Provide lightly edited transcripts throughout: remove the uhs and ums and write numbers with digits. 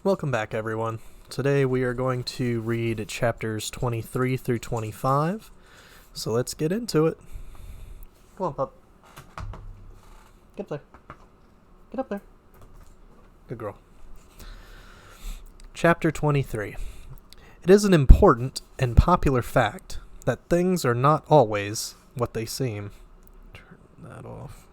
Welcome back, everyone. Today we are going to read chapters 23 through 25. So let's get into it. Come on, pup. Get up there. Get up there. Good girl. Chapter 23. It is an important and popular fact that things are not always what they seem. Turn that off.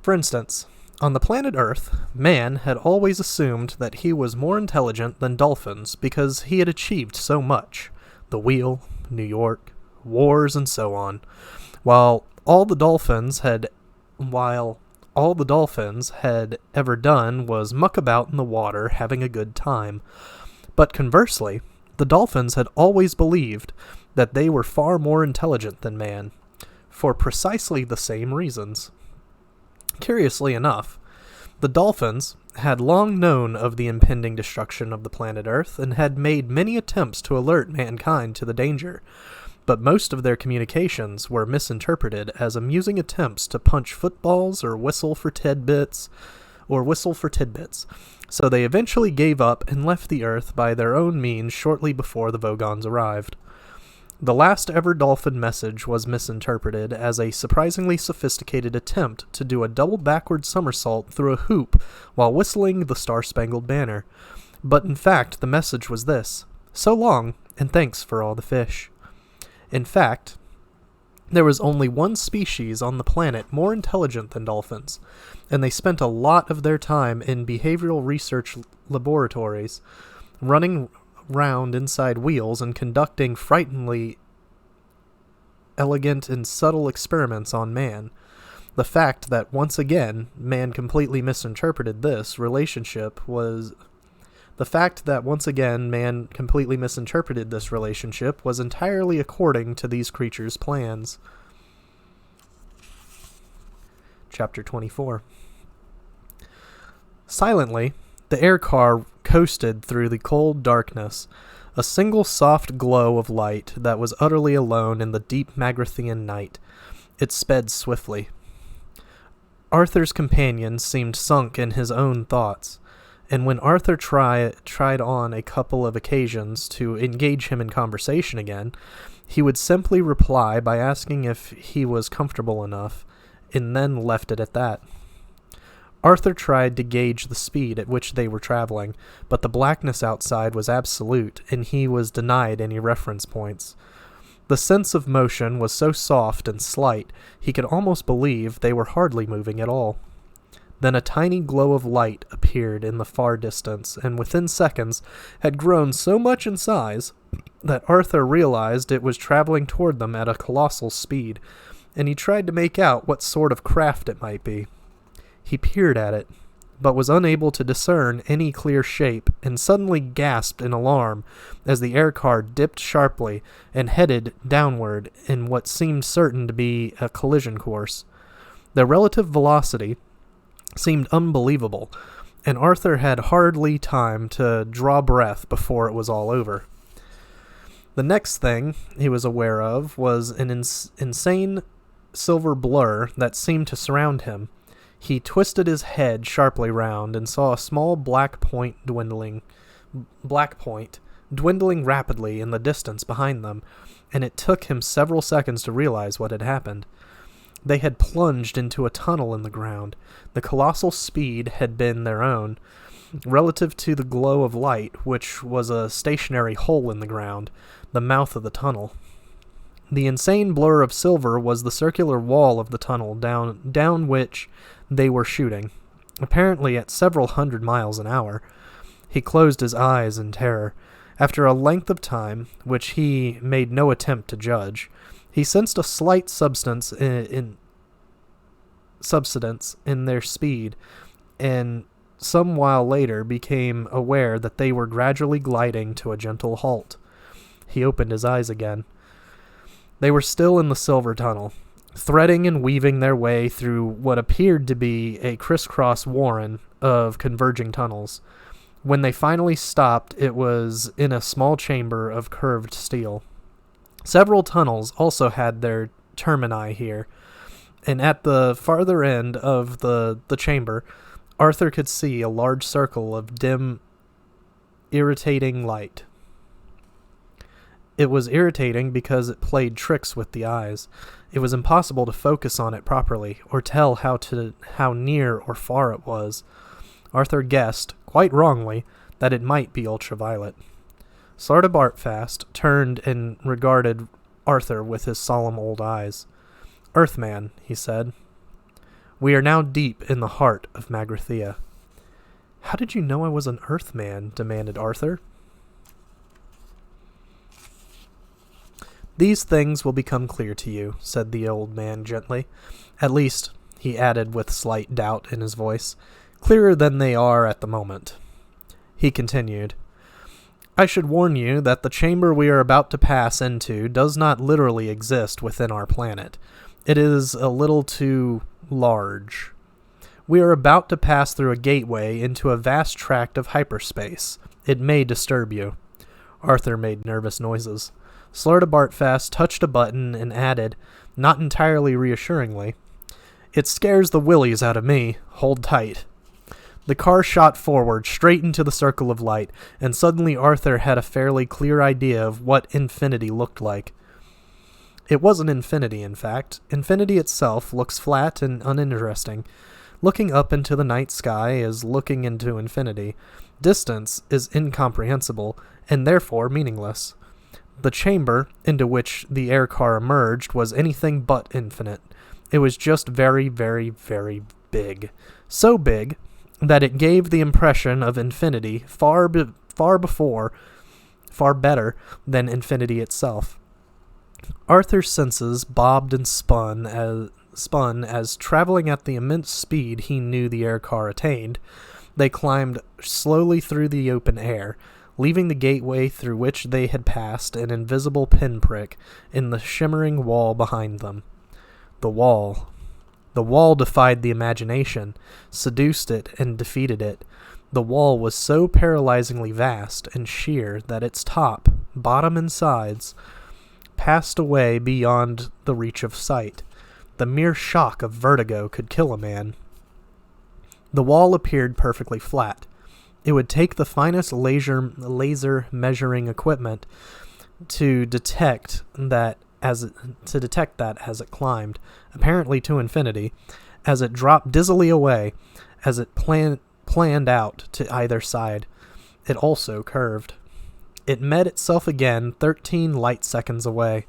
For instance, on the planet Earth, man had always assumed that he was more intelligent than dolphins because he had achieved so much. The wheel, New York, wars, and so on. While all the dolphins had ever done was muck about in the water having a good time. But conversely, the dolphins had always believed that they were far more intelligent than man, for precisely the same reasons. Curiously enough, the dolphins had long known of the impending destruction of the planet Earth and had made many attempts to alert mankind to the danger, but most of their communications were misinterpreted as amusing attempts to punch footballs or whistle for tidbits, so they eventually gave up and left the Earth by their own means shortly before the Vogons arrived. The last ever dolphin message was misinterpreted as a surprisingly sophisticated attempt to do a double backward somersault through a hoop while whistling the Star-Spangled Banner. But in fact, the message was this: "So long, and thanks for all the fish." In fact, there was only one species on the planet more intelligent than dolphins, and they spent a lot of their time in behavioral research laboratories, running round inside wheels and conducting frighteningly elegant and subtle experiments on man. The fact that once again man completely misinterpreted this relationship was entirely according to these creatures' plans. Chapter 24. Silently, the air car coasted through the cold darkness, a single soft glow of light that was utterly alone in the deep Magrathian night. It sped swiftly. Arthur's companion seemed sunk in his own thoughts, and when Arthur tried on a couple of occasions to engage him in conversation again, he would simply reply by asking if he was comfortable enough, and then left it at that. Arthur tried to gauge the speed at which they were traveling, but the blackness outside was absolute, and he was denied any reference points. The sense of motion was so soft and slight, he could almost believe they were hardly moving at all. Then a tiny glow of light appeared in the far distance, and within seconds had grown so much in size that Arthur realized it was traveling toward them at a colossal speed, and he tried to make out what sort of craft it might be. He peered at it, but was unable to discern any clear shape, and suddenly gasped in alarm as the air car dipped sharply and headed downward in what seemed certain to be a collision course. Their relative velocity seemed unbelievable, and Arthur had hardly time to draw breath before it was all over. The next thing he was aware of was an insane silver blur that seemed to surround him. He twisted his head sharply round and saw a small black point dwindling rapidly in the distance behind them, and it took him several seconds to realize what had happened. They had plunged into a tunnel in the ground. The colossal speed had been their own, relative to the glow of light, which was a stationary hole in the ground, the mouth of the tunnel. The insane blur of silver was the circular wall of the tunnel down which they were shooting, apparently at several hundred miles an hour. He closed his eyes in terror. After a length of time, which he made no attempt to judge, he sensed a slight subsidence in their speed, and some while later became aware that they were gradually gliding to a gentle halt. He opened his eyes again. They were still in the silver tunnel, threading and weaving their way through what appeared to be a crisscross warren of converging tunnels. When they finally stopped, it was in a small chamber of curved steel. Several tunnels also had their termini here, and at the farther end of the chamber, Arthur could see a large circle of dim, irritating light. It was irritating because it played tricks with the eyes. It was impossible to focus on it properly, or tell how near or far it was. Arthur guessed, quite wrongly, that it might be ultraviolet. Slarda Bartfast turned and regarded Arthur with his solemn old eyes. "Earthman," he said. "We are now deep in the heart of Magrathea." "How did you know I was an Earthman?" demanded Arthur. "These things will become clear to you," said the old man gently. "At least," he added with slight doubt in his voice, "clearer than they are at the moment." He continued, "I should warn you that the chamber we are about to pass into does not literally exist within our planet. It is a little too large. We are about to pass through a gateway into a vast tract of hyperspace. It may disturb you." Arthur made nervous noises. Slarda Bartfast touched a button and added, not entirely reassuringly, "It scares the willies out of me. Hold tight." The car shot forward, straight into the circle of light, and suddenly Arthur had a fairly clear idea of what infinity looked like. It wasn't infinity, in fact. Infinity itself looks flat and uninteresting. Looking up into the night sky is looking into infinity. Distance is incomprehensible, and therefore meaningless. The chamber into which the air car emerged was anything but infinite. It was just very, very, very big. So big that it gave the impression of infinity far better than infinity itself. Arthur's senses bobbed and spun as traveling at the immense speed he knew the air car attained, they climbed slowly through the open air, leaving the gateway through which they had passed an invisible pinprick in the shimmering wall behind them. The wall. The wall defied the imagination, seduced it, and defeated it. The wall was so paralyzingly vast and sheer that its top, bottom, and sides passed away beyond the reach of sight. The mere shock of vertigo could kill a man. The wall appeared perfectly flat. It would take the finest laser measuring equipment to detect that as it climbed, apparently to infinity, as it dropped dizzily away, as it planned out to either side. It also curved. It met itself again 13 light seconds away.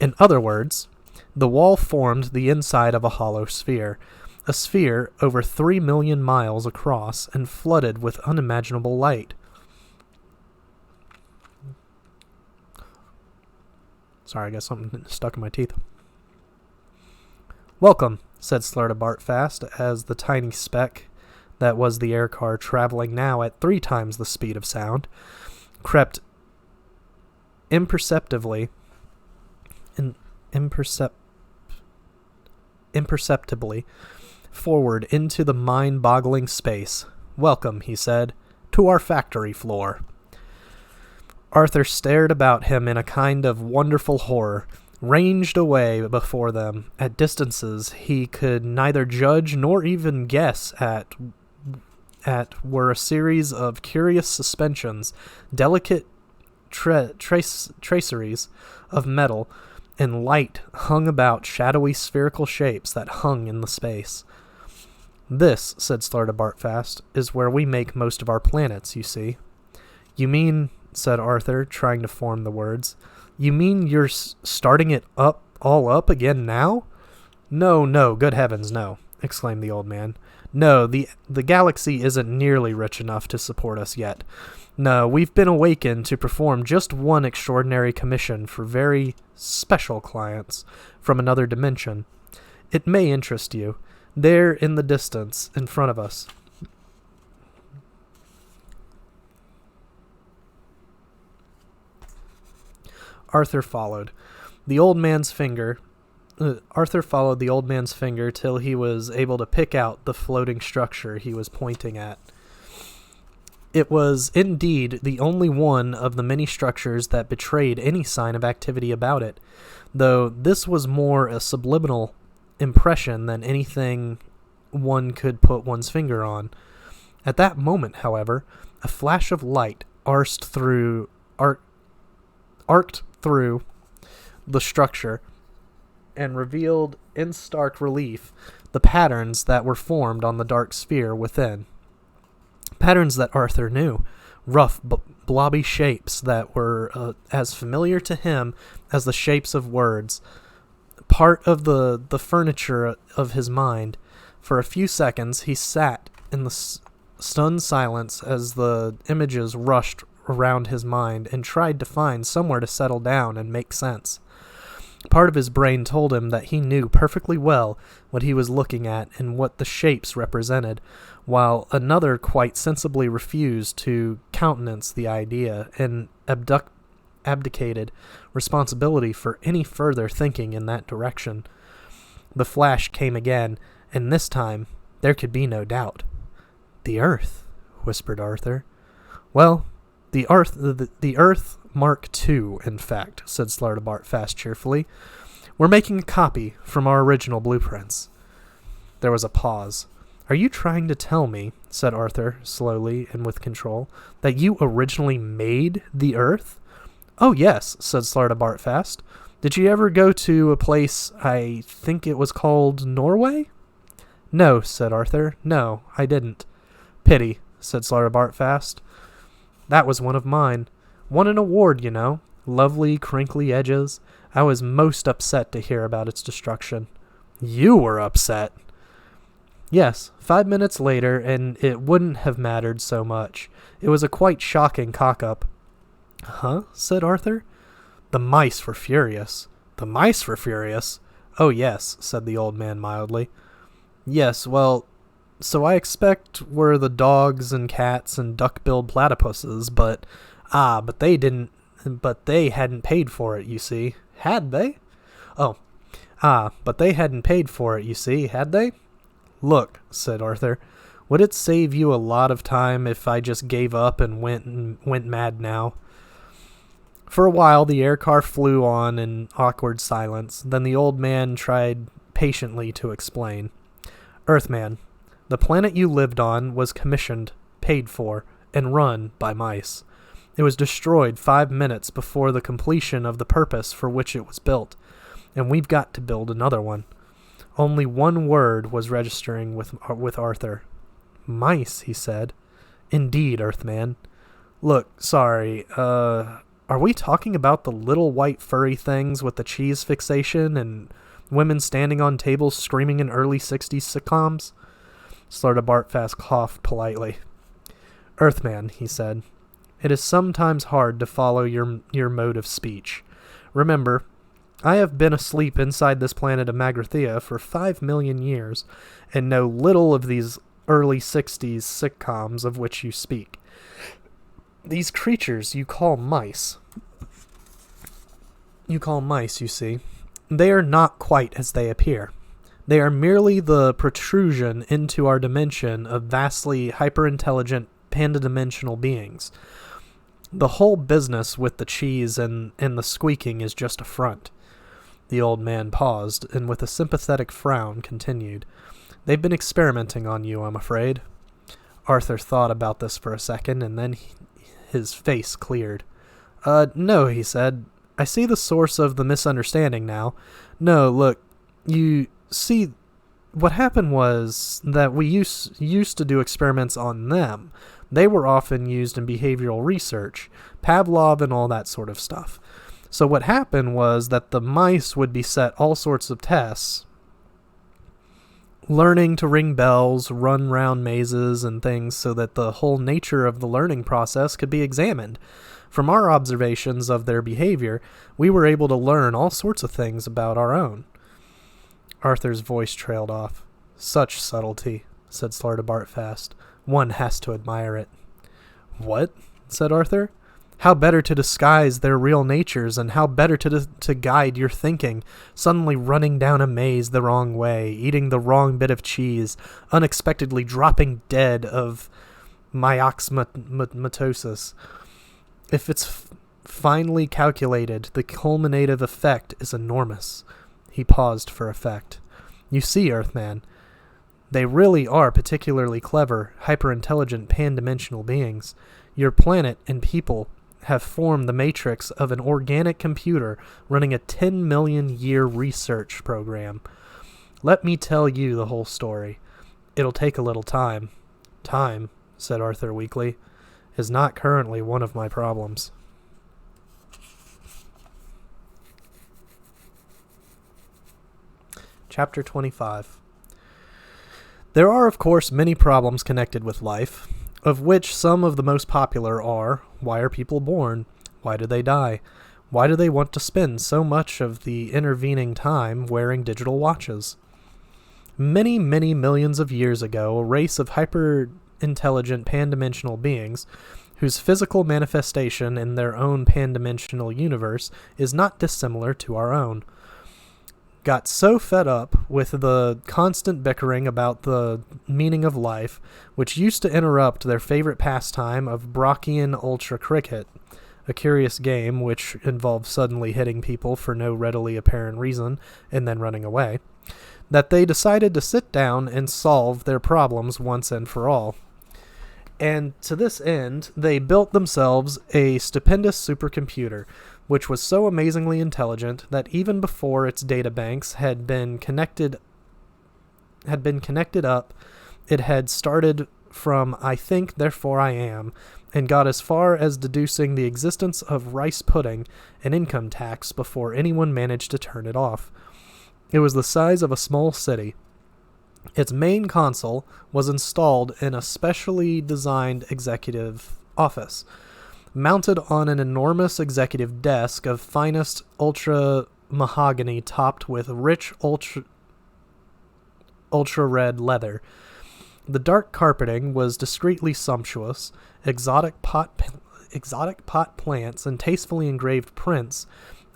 In other words, the wall formed the inside of a hollow sphere, a sphere over 3 million miles across and flooded with unimaginable light. Sorry, I got something stuck in my teeth. "Welcome," said Slarda Bartfast, as the tiny speck that was the air car, traveling now at 3 times the speed of sound, crept imperceptibly forward into the mind-boggling space. "Welcome," he said, "to our factory floor." Arthur stared about him in a kind of wonderful horror. Ranged away before them, at distances he could neither judge nor even guess at were a series of curious suspensions, delicate traceries of metal, and light hung about shadowy spherical shapes that hung in the space. "This," said Slarda Bartfast, "is where we make most of our planets, you see." "You mean," said Arthur, trying to form the words, "you mean you're starting it all up again now?" No, good heavens, no," exclaimed the old man. "No, the galaxy isn't nearly rich enough to support us yet. No, we've been awakened to perform just one extraordinary commission for very special clients from another dimension. It may interest you. There in the distance, in front of us." Arthur followed the old man's finger till he was able to pick out the floating structure he was pointing at. It was indeed the only one of the many structures that betrayed any sign of activity about it, though this was more a subliminal impression than anything one could put one's finger on. At that moment, however, a flash of light arced through the structure and revealed in stark relief the patterns that were formed on the dark sphere within. Patterns that Arthur knew, rough, blobby shapes that were as familiar to him as the shapes of words, part of the furniture of his mind. For a few seconds he sat in the stunned silence as the images rushed around his mind and tried to find somewhere to settle down and make sense. Part of his brain told him that he knew perfectly well what he was looking at and what the shapes represented, while another quite sensibly refused to countenance the idea and abdicated responsibility for any further thinking in that direction. The flash came again, and this time there could be no doubt. "The Earth," whispered Arthur. "Well, the Earth Mark II, in fact," said Slartibartfast cheerfully. "We're making a copy from our original blueprints." There was a pause. "Are you trying to tell me," said Arthur, slowly and with control, "that you originally made the Earth?" "Oh, yes," said Slartibartfast. "Did you ever go to a place, I think it was called Norway?" "No," said Arthur. "No, I didn't." "Pity," said Slartibartfast. "That was one of mine. Won an award, you know. Lovely, crinkly edges. I was most upset to hear about its destruction." "You were upset?" "Yes, 5 minutes later, and it wouldn't have mattered so much. It was a quite shocking cock-up." "Huh?" said Arthur. "The mice were furious." "The mice were furious?" "Oh, yes," said the old man mildly. "Yes, well, so I expect were the dogs and cats and duck-billed platypuses, but they hadn't paid for it, you see." "Had they?" But they hadn't paid for it, you see, had they?" "Look," said Arthur, "would it save you a lot of time if I just gave up and went mad now?" For a while the air car flew on in awkward silence. Then the old man tried patiently to explain. "Earthman, the planet you lived on was commissioned, paid for, and run by mice. It was destroyed 5 minutes before the completion of the purpose for which it was built, and we've got to build another one." Only one word was registering with Arthur. "Mice," he said. "Indeed, Earthman. Look, sorry, are we talking about the little white furry things with the cheese fixation and women standing on tables screaming in early 60s sitcoms?" Slartibartfast coughed politely. "Earthman," he said, "it is sometimes hard to follow your mode of speech. Remember, I have been asleep inside this planet of Magrathea for 5 million years, and know little of these early 60s sitcoms of which you speak. These creatures you call mice, you see, they are not quite as they appear. They are merely the protrusion into our dimension of vastly hyper-intelligent panda-dimensional beings. The whole business with the cheese and the squeaking is just a front." The old man paused, and with a sympathetic frown continued. "They've been experimenting on you, I'm afraid." Arthur thought about this for a second, and then his face cleared. No," he said. "I see the source of the misunderstanding now. No, look, you see, what happened was that we used to do experiments on them. They were often used in behavioral research, Pavlov and all that sort of stuff. So what happened was that the mice would be set all sorts of tests, learning to ring bells, run round mazes and things, so that the whole nature of the learning process could be examined. From our observations of their behavior, we were able to learn all sorts of things about our own." Arthur's voice trailed off. "Such subtlety," said Slartibartfast. "One has to admire it." "What?" said Arthur. "How better to disguise their real natures, and how better to guide your thinking, suddenly running down a maze the wrong way, eating the wrong bit of cheese, unexpectedly dropping dead of myxomatosis. If it's finely calculated, the culminative effect is enormous." He paused for effect. "You see, Earthman, They really are particularly clever, hyper-intelligent pan-dimensional beings. Your planet and people have formed the matrix of an organic computer running a 10 million year research program. Let me tell you the whole story. It'll take a little time. Time, said Arthur weakly, is not currently one of my problems. Chapter 25. There are, of course, many problems connected with life, of which some of the most popular are: why are people born? Why do they die? Why do they want to spend so much of the intervening time wearing digital watches? Many, many millions of years ago, a race of hyper-intelligent pan-dimensional beings, whose physical manifestation in their own pan-dimensional universe is not dissimilar to our own, got so fed up with the constant bickering about the meaning of life, which used to interrupt their favorite pastime of Brockian Ultra Cricket, a curious game which involves suddenly hitting people for no readily apparent reason and then running away, that they decided to sit down and solve their problems once and for all. And to this end, they built themselves a stupendous supercomputer, which was so amazingly intelligent that even before its databanks had been connected up, it had started from "I think, therefore I am," and got as far as deducing the existence of rice pudding and income tax before anyone managed to turn it off. It was the size of a small city. Its main console was installed in a specially designed executive office, mounted on an enormous executive desk of finest ultra mahogany topped with rich ultra red leather. The dark carpeting was discreetly sumptuous. Exotic pot plants and tastefully engraved prints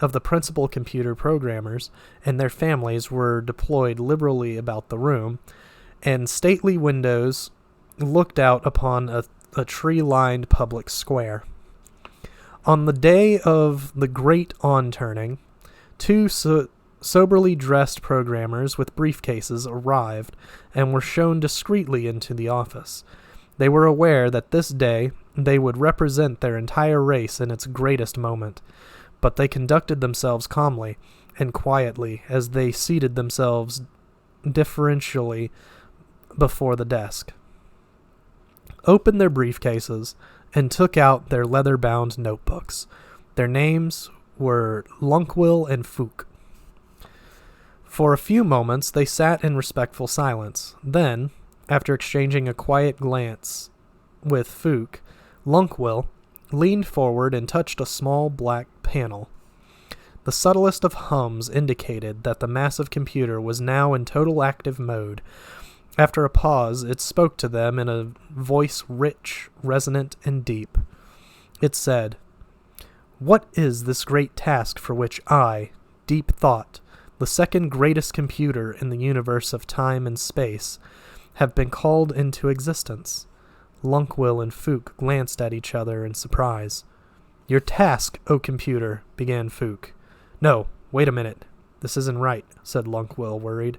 of the principal computer programmers and their families were deployed liberally about the room, and stately windows looked out upon a tree-lined public square. On the day of the great on-turning, two soberly dressed programmers with briefcases arrived and were shown discreetly into the office. They were aware that this day they would represent their entire race in its greatest moment, but they conducted themselves calmly and quietly as they seated themselves deferentially before the desk, opened their briefcases, and took out their leather-bound notebooks. Their names were Lunkwil and Fook. For a few moments they sat in respectful silence. Then, after exchanging a quiet glance with Fook, Lunkwil leaned forward and touched a small black panel. The subtlest of hums indicated that the massive computer was now in total active mode. After a pause, it spoke to them in a voice rich, resonant, and deep. It said, "What is this great task for which I, Deep Thought, the second greatest computer in the universe of time and space, have been called into existence?" Lunkwil and Fook glanced at each other in surprise. "Your task, O computer," began Fook. "No, wait a minute. This isn't right," said Lunkwil, worried.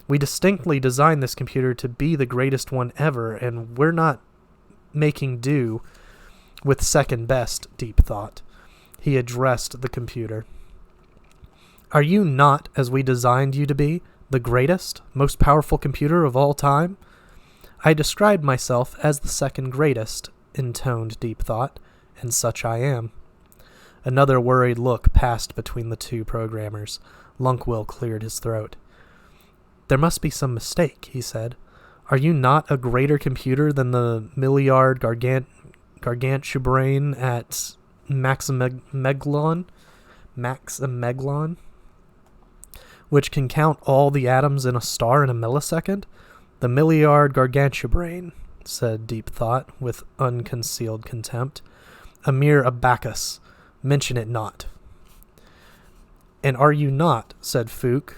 "We distinctly designed this computer to be the greatest one ever, and we're not making do with second best, Deep Thought." He addressed the computer. "Are you not, as we designed you to be, the greatest, most powerful computer of all time?" "I described myself as the second greatest," intoned Deep Thought, "and such I am." Another worried look passed between the two programmers. Lunkwil cleared his throat. "There must be some mistake," he said. "Are you not a greater computer than the Milliard Gargantubrain at Maximeglon, which can count all the atoms in a star in a millisecond?" "The Milliard Gargantubrain," said Deep Thought with unconcealed contempt. "A mere abacus. Mention it not." "And are you not," said Fook,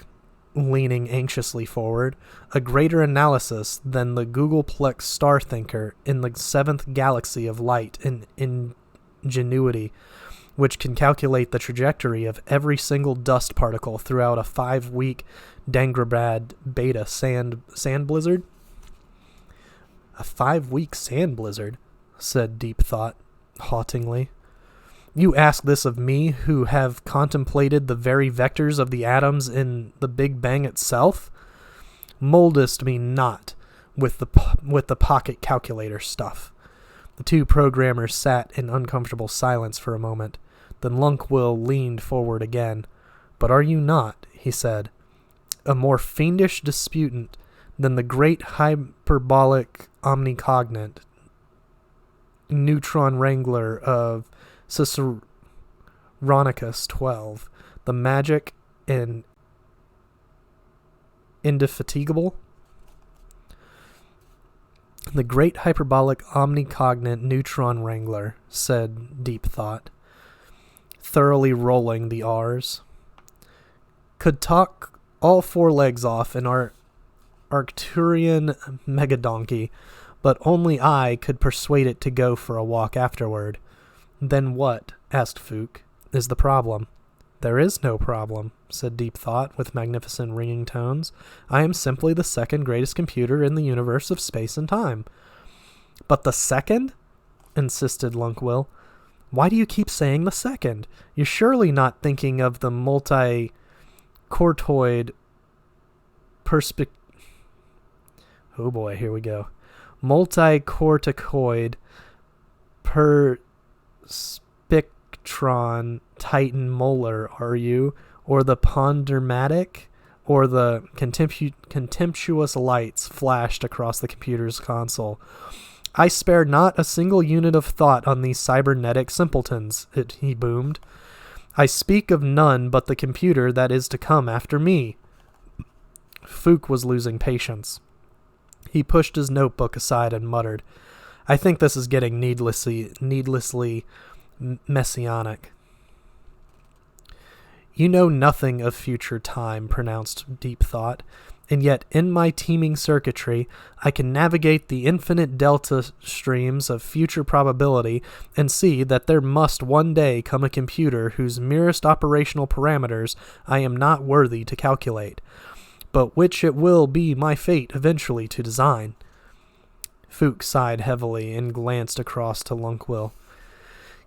leaning anxiously forward, "a greater analysis than the Googleplex Starthinker in the 7th galaxy of light and ingenuity, which can calculate the trajectory of every single dust particle throughout a 5-week Dangrabad beta sand blizzard? A 5-week sand blizzard, said Deep Thought, haughtily. You ask this of me, who have contemplated the very vectors of the atoms in the Big Bang itself? Moldest me not with the pocket calculator stuff. The two programmers sat in uncomfortable silence for a moment. Then Lunkwell leaned forward again. But are you not, he said, a more fiendish disputant than the great hyperbolic omnicognate neutron wrangler of Ciceronicus 12, the magic and indefatigable? The great hyperbolic omnicognate neutron wrangler, said Deep Thought, thoroughly rolling the R's, could talk all 4 legs off in our Arcturian megadonkey, but only I could persuade it to go for a walk afterward. Then what, asked Fook, is the problem? There is no problem, said Deep Thought with magnificent ringing tones. I am simply the second greatest computer in the universe of space and time. But the second? Insisted Lunkwell. Why do you keep saying the second? You're surely not thinking of the multi-cortoid Oh boy, here we go. Multicorticoid perspectron Titan molar, are you? Or the pondermatic? Or the contemptuous lights flashed across the computer's console. I spare not a single unit of thought on these cybernetic simpletons, he boomed. I speak of none but the computer that is to come after me. Fook was losing patience. He pushed his notebook aside and muttered, I think this is getting needlessly messianic. You know nothing of future time, pronounced Deep Thought, and yet in my teeming circuitry I can navigate the infinite delta streams of future probability and see that there must one day come a computer whose merest operational parameters I am not worthy to calculate, but which it will be my fate eventually to design. Fook sighed heavily and glanced across to Lunkwell.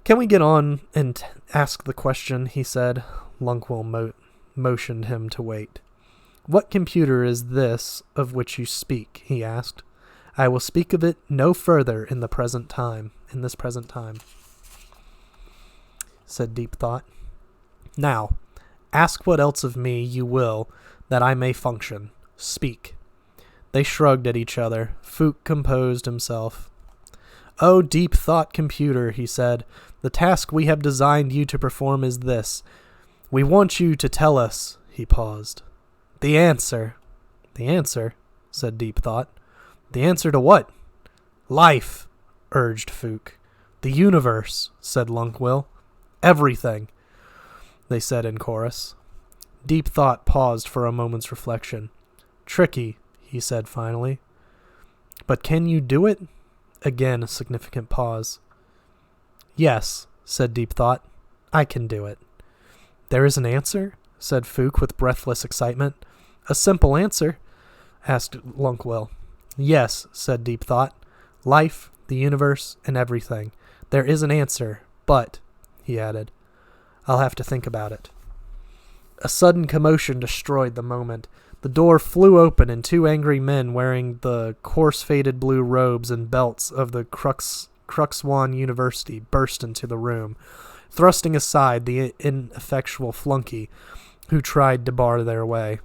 Can we get on and ask the question, he said. Lunkwell motioned him to wait. What computer is this of which you speak? He asked. I will speak of it no further in this present time, said Deep Thought. Now, ask what else of me you will, that I may function. Speak. They shrugged at each other. Fook composed himself. Oh, Deep Thought computer, he said, the task we have designed you to perform is this. We want you to tell us, he paused. The answer. The answer, said Deep Thought. The answer to what? Life, urged Fook. The universe, said Lunkwell. Everything, they said in chorus. Deep Thought paused for a moment's reflection. Tricky, he said finally. But can you do it? Again a significant pause. Yes, said Deep Thought. I can do it. There is an answer? Said Fook with breathless excitement. A simple answer? Asked Lunkwell. Yes, said Deep Thought. Life, the universe, and everything. There is an answer, but, he added, I'll have to think about it. A sudden commotion destroyed the moment. The door flew open and 2 angry men wearing the coarse faded blue robes and belts of the Cruxwan University burst into the room, thrusting aside the ineffectual flunky who tried to bar their way.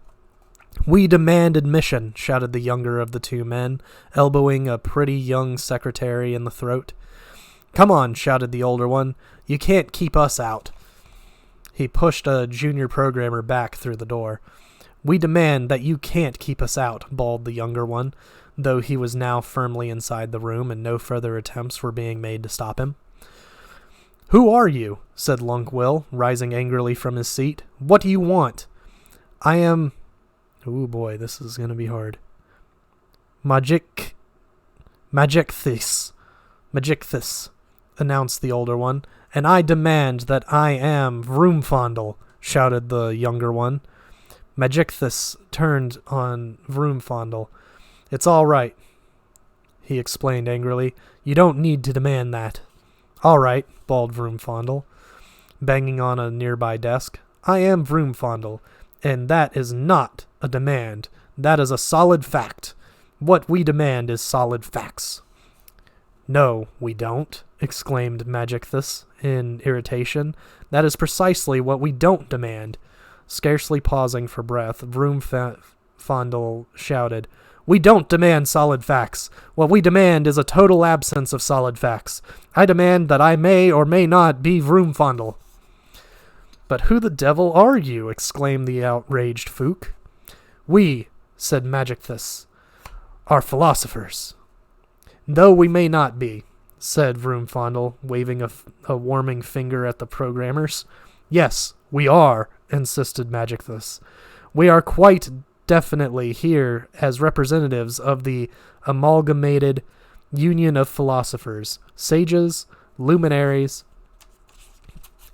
We demand admission, shouted the younger of the 2 men, elbowing a pretty young secretary in the throat. Come on, shouted the older one. You can't keep us out. He pushed a junior programmer back through the door. We demand that you can't keep us out, bawled the younger one, though he was now firmly inside the room and no further attempts were being made to stop him. Who are you? Said Lunkwell, rising angrily from his seat. What do you want? I am... Oh boy, this is going to be hard. Magicthis, announced the older one. "And I demand that I am Vroomfondle," shouted the younger one. Magicthus turned on Vroomfondle. "It's all right," he explained angrily. "You don't need to demand that." "All right," bawled Vroomfondle, banging on a nearby desk. "I am Vroomfondle, and that is not a demand. That is a solid fact. What we demand is solid facts." "No, we don't," exclaimed Magicthus in irritation. "That is precisely what we don't demand." Scarcely pausing for breath, Vroomfondle shouted, "We don't demand solid facts. What we demand is a total absence of solid facts. I demand that I may or may not be Vroomfondle." "But who the devil are you?" exclaimed the outraged Fook. "We," said Magicthus, "are philosophers." "Though we may not be," said Vroomfondle, waving a warming finger at the programmers. "Yes, we are," insisted Magicthus. "We are quite definitely here as representatives of the amalgamated union of philosophers, sages, luminaries,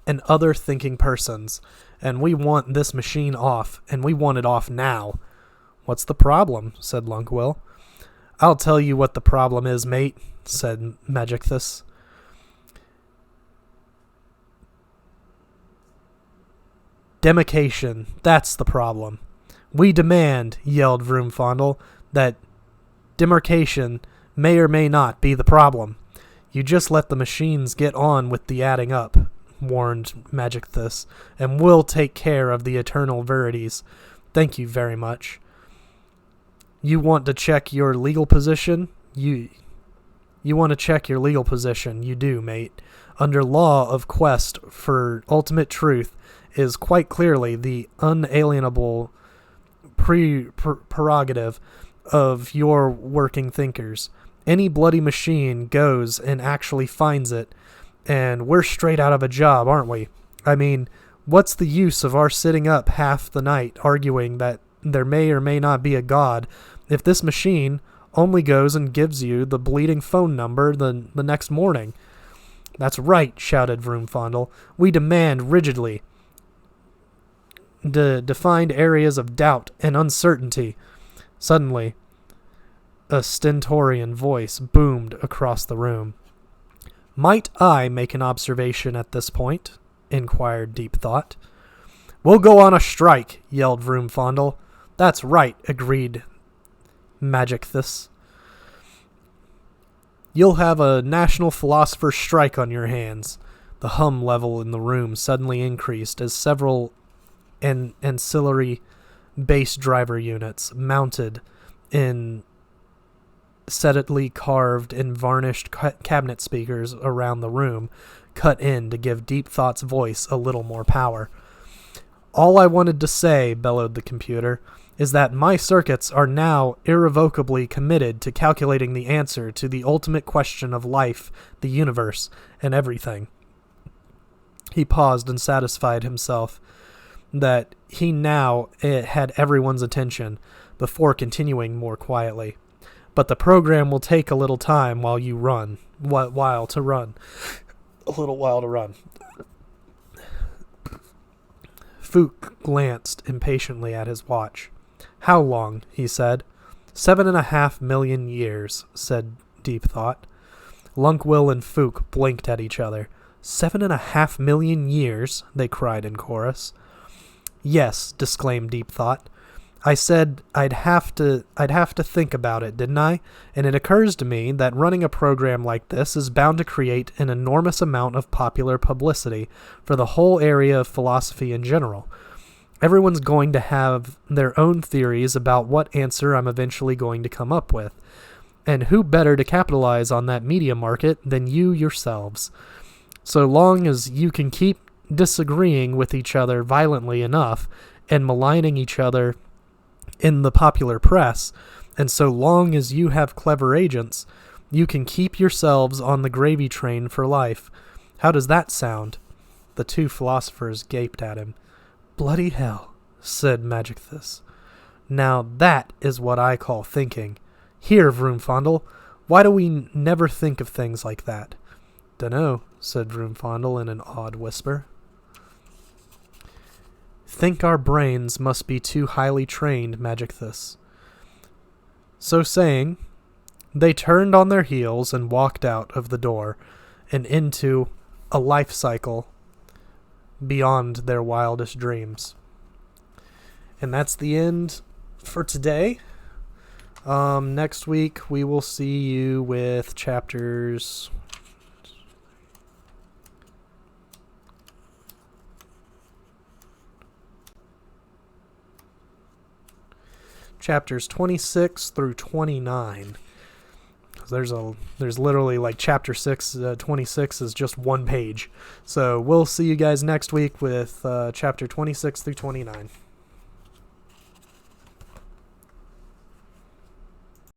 and other thinking persons, and we want this machine off, and we want it off now." "What's the problem?" said Lunkwell. "I'll tell you what the problem is, mate," said Magicthus. "Demarcation, that's the problem. We demand," yelled Vroomfondle, "that demarcation may or may not be the problem." "You just let the machines get on with the adding up," warned Magicthus, "and we'll take care of the eternal verities. Thank you very much. You want to check your legal position? You want to check your legal position. You do, mate. Under law of quest for ultimate truth is quite clearly the unalienable prerogative of your working thinkers. Any bloody machine goes and actually finds it, and we're straight out of a job, aren't we? I mean, what's the use of our sitting up half the night arguing that there may or may not be a God if this machine only goes and gives you the bleeding phone number the next morning?" "That's right," shouted Vroomfondle. "We demand rigidly defined areas of doubt and uncertainty." Suddenly, a stentorian voice boomed across the room. "Might I make an observation at this point?" inquired Deep Thought. "We'll go on a strike," yelled Vroomfondle. "That's right," agreed Magicthus. "You'll have a national philosopher's strike on your hands." The hum level in the room suddenly increased as several ancillary bass driver units mounted in sedately carved and varnished cabinet speakers around the room cut in to give Deep Thought's voice a little more power. "All I wanted to say," bellowed the computer, "is that my circuits are now irrevocably committed to calculating the answer to the ultimate question of life, the universe, and everything." He paused and satisfied himself that he now had everyone's attention before continuing more quietly. "But the program will take a little time while you run. A little while to run. Fook glanced impatiently at his watch. "How long?" he said. 7.5 million years, said Deep Thought. Lunkwell and Fook blinked at each other. 7.5 million years, they cried in chorus. "Yes," disclaimed Deep Thought. "I said I'd have to think about it, didn't I? And it occurs to me that running a program like this is bound to create an enormous amount of popular publicity for the whole area of philosophy in general. Everyone's going to have their own theories about what answer I'm eventually going to come up with. And who better to capitalize on that media market than you yourselves? So long as you can keep disagreeing with each other violently enough and maligning each other in the popular press, and so long as you have clever agents, you can keep yourselves on the gravy train for life. How does that sound?" The two philosophers gaped at him. "Bloody hell," said Magicthus. "Now that is what I call thinking. Here, Vroomfondle, why do we never think of things like that?" "Dunno," said Vroomfondle in an awed whisper. "Think our brains must be too highly trained, Magicthus." So saying, they turned on their heels and walked out of the door and into a life cycle beyond their wildest dreams. And that's the end for today. Next week, we will see you with chapters... chapters 26 through 29. There's literally like chapter 26 is just one page. So we'll see you guys next week with chapter 26 through 29.